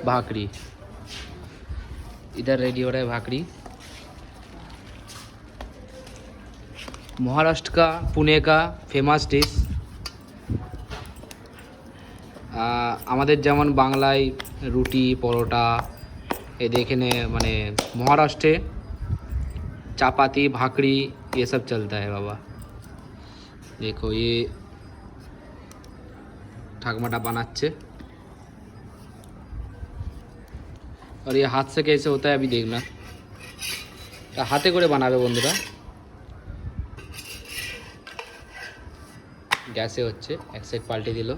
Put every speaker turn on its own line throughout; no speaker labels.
भाकरी, इधर रेडी हो रहा है भाकरी। महाराष्ट्र का, पुणे का फेमास डिश। আমাদের যেমন বাংলায় রুটি পরোটা, এখানে মানে মহারাষ্ট্রে চাপাতি भाकरी ये सब चलता है बाबा। देखो ये ठाकमाटा बनाচ্ছে और ये हाथ से कैसे होता है अभी देखना। তা হাতে করে বানাবে বন্ধুরা। গ্যাসে হচ্ছে, এক সাইড পাল্টে দিল।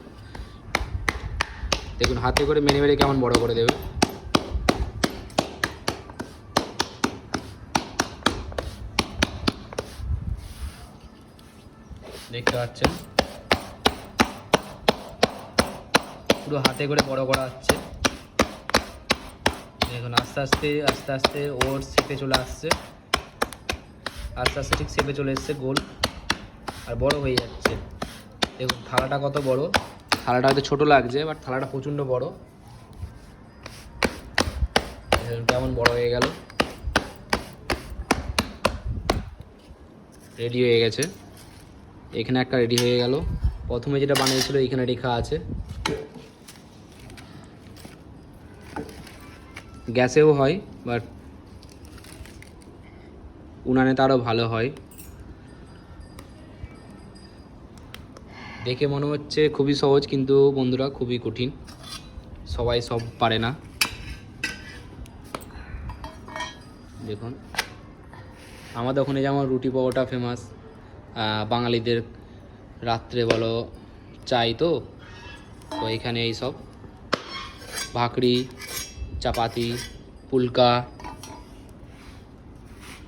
দেখুন হাতে করে মেরে মেরে কেমন বড় করে দেবে। দেখতে পাচ্ছেন পুরো হাতে করে বড় করা হচ্ছে। দেখুন আস্তে আস্তে আস্তে আস্তে ওর শেপে চলে আসছে, আস্তে আস্তে ঠিক শেপে চলে এসছে গোল আর বড় হয়ে যাচ্ছে। দেখুন থালাটা কত বড়, থালাটা হয়তো ছোটো লাগছে বাট থালাটা প্রচণ্ড বড়। কেমন বড় হয়ে গেল, রেডি হয়ে গেছে। এখানে একটা রেডি হয়ে গেল, প্রথমে যেটা বানিয়েছিল এখানে রেখা আছে। গ্যাসেও হয় বাট উনানে তারও ভালো হয়। দেখে মনে হচ্ছে খুবই সহজ, কিন্তু বন্ধুরা খুবই কঠিন, সবাই সব পারে না। দেখুন আমাদের ওখানে যেমন রুটি পরোটা ফেমাস, বাঙালিদের রাত্রে বলো চাই, তো এখানে এই সব ভাকরি চাপাতি পুলকা